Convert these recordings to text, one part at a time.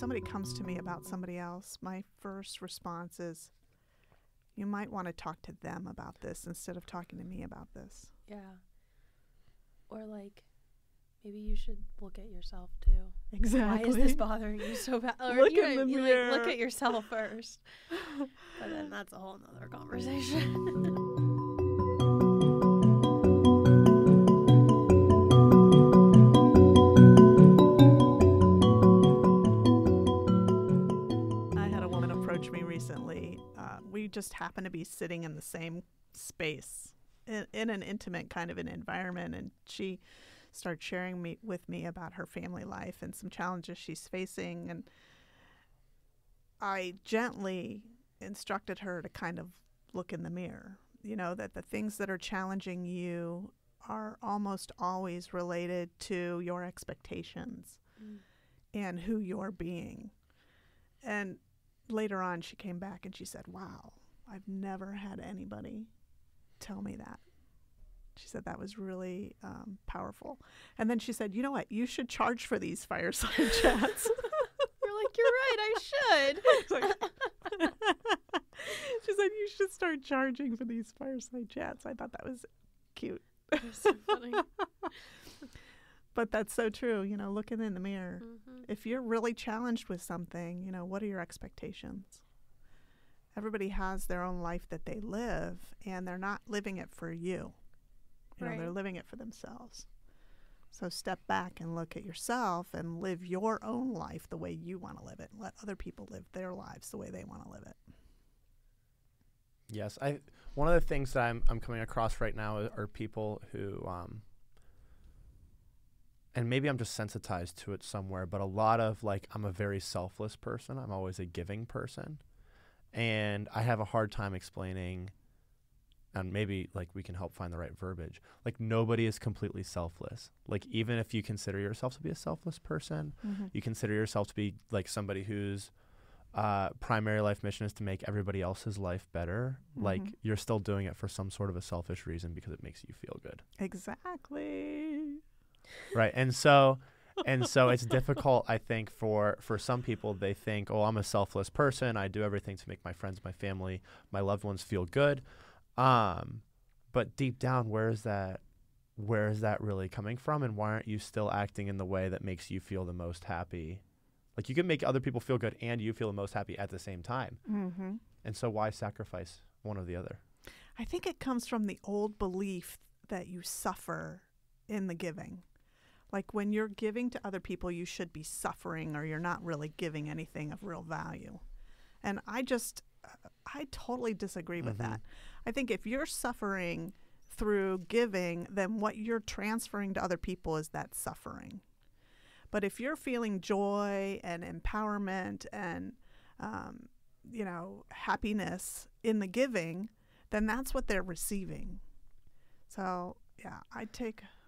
somebody comes to me about somebody else, my first response is, you might want to talk to them about this instead of talking to me about this. Yeah. Or like, maybe you should look at yourself too. Exactly. Why is this bothering you so bad? Or Look you in the like, mirror. look at yourself first. But then that's a whole nother conversation. I had a woman approach me recently. We just happened to be sitting in the same space in an intimate kind of an environment, and she started sharing with me about her family life and some challenges she's facing, and I gently instructed her to kind of look in the mirror, that the things that are challenging you are almost always related to your expectations and who you're being. And later on, she came back and she said, wow, I've never had anybody tell me that. She said that was really powerful. And then she said, you know what? You should charge for these fireside chats. You're like, you're right, I should. She said, you should start charging for these fireside chats. I thought that was cute. That was so funny. But that's so true, looking in the mirror. Mm-hmm. If you're really challenged with something, what are your expectations? Everybody has their own life that they live, and they're not living it for you. Right. They're living it for themselves. So step back and look at yourself and live your own life the way you want to live it. Let other people live their lives the way they want to live it. Yes, one of the things that I'm coming across right now are people who, and maybe I'm just sensitized to it somewhere, but a lot of I'm a very selfless person. I'm always a giving person, and I have a hard time explaining. And maybe we can help find the right verbiage. Nobody is completely selfless. Even if you consider yourself to be a selfless person, you consider yourself to be somebody whose primary life mission is to make everybody else's life better. You're still doing it for some sort of a selfish reason because it makes you feel good. Exactly. Right. And so it's difficult, I think, for some people. They think, oh, I'm a selfless person. I do everything to make my friends, my family, my loved ones feel good. But deep down, where is that really coming from? And why aren't you still acting in the way that makes you feel the most happy? You can make other people feel good and you feel the most happy at the same time. Mm-hmm. And so why sacrifice one or the other? I think it comes from the old belief that you suffer in the giving. When you're giving to other people, you should be suffering, or you're not really giving anything of real value. And I totally disagree with that. I think if you're suffering through giving, then what you're transferring to other people is that suffering. But if you're feeling joy and empowerment and, happiness in the giving, then that's what they're receiving. So, yeah,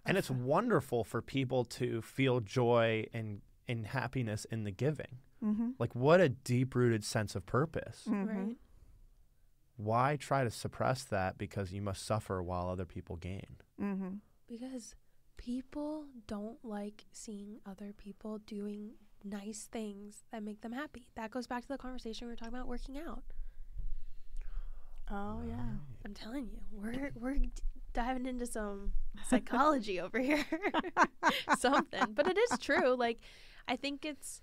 And it's wonderful for people to feel joy and happiness in the giving. Mm-hmm. What a deep-rooted sense of purpose. Mm-hmm. Right. Why try to suppress that because you must suffer while other people gain? Mm-hmm. Because people don't like seeing other people doing nice things that make them happy. That goes back to the conversation we were talking about working out. Oh, yeah. I'm telling you, we're diving into some psychology over here. Something. But it is true. I think it's,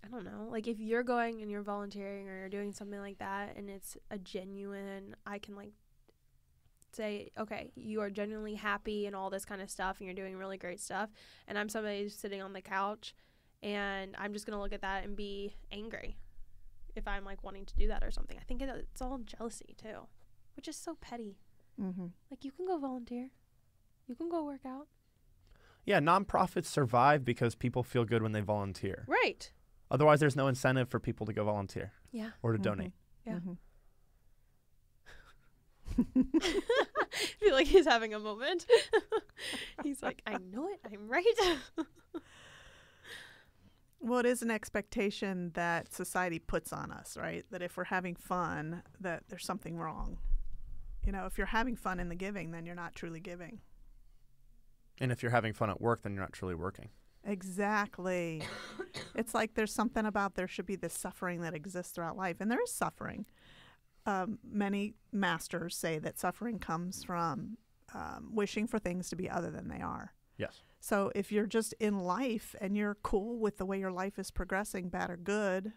I don't know, if you're going and you're volunteering or you're doing something like that and it's a genuine, I can say, okay, you are genuinely happy and all this kind of stuff and you're doing really great stuff, and I'm somebody who's sitting on the couch and I'm just going to look at that and be angry if I'm wanting to do that or something. I think it's all jealousy too, which is so petty. Mm-hmm. You can go volunteer. You can go work out. Yeah, nonprofits survive because people feel good when they volunteer. Right. Otherwise, there's no incentive for people to go volunteer. Yeah. Or to donate. Yeah. Mm-hmm. I feel like he's having a moment. He's like, I know it. I'm right. Well, it is an expectation that society puts on us, right? That if we're having fun, that there's something wrong. If you're having fun in the giving, then you're not truly giving. And if you're having fun at work, then you're not truly working. Exactly. It's like there's something about there should be this suffering that exists throughout life, and there is suffering. Many masters say that suffering comes from wishing for things to be other than they are. Yes. So if you're just in life and you're cool with the way your life is progressing, bad or good,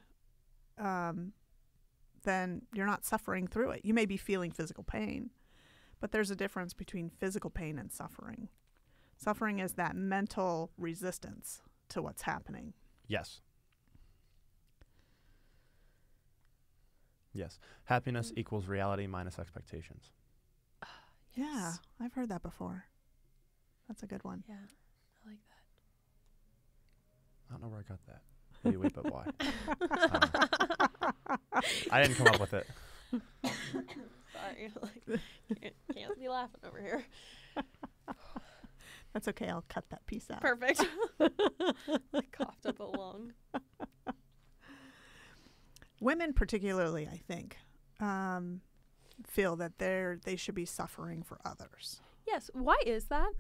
then you're not suffering through it. You may be feeling physical pain, but there's a difference between physical pain and suffering. Suffering is that mental resistance to what's happening. Yes. Yes. Happiness equals reality minus expectations. Yeah, I've heard that before. That's a good one. Yeah, I like I don't know where I got that. Maybe wait, but why? I didn't come up with it. that. Sorry, can't be laughing over here. That's okay. I'll cut that piece out. Perfect. I coughed up a lung. Women particularly, I think, feel that they should be suffering for others. Yes. Why is that?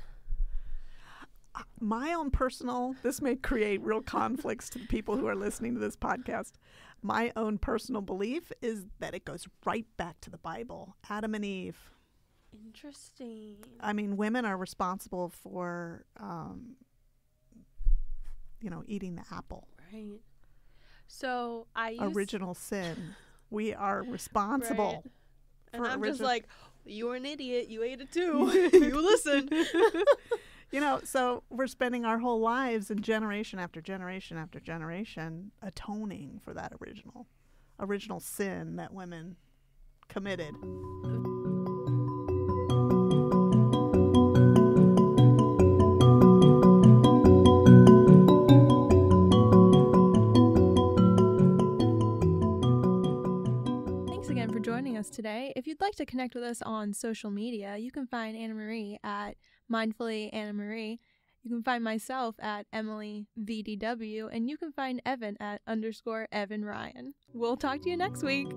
My own personal, this may create real conflicts to the people who are listening to this podcast. My own personal belief is that it goes right back to the Bible, Adam and Eve. Interesting. I mean, women are responsible for, eating the apple. Right. So Original sin. We are responsible. Right. And for I'm just original. like, you're an idiot. You ate it too. You listen. So we're spending our whole lives and generation after generation after generation atoning for that original sin that women committed. Thanks again for joining us today. If you'd like to connect with us on social media, you can find Annamarie at Mindfully Annamarie. You can find myself at Emily VDW, and you can find Evan at _Evan Ryan. We'll talk to you next week.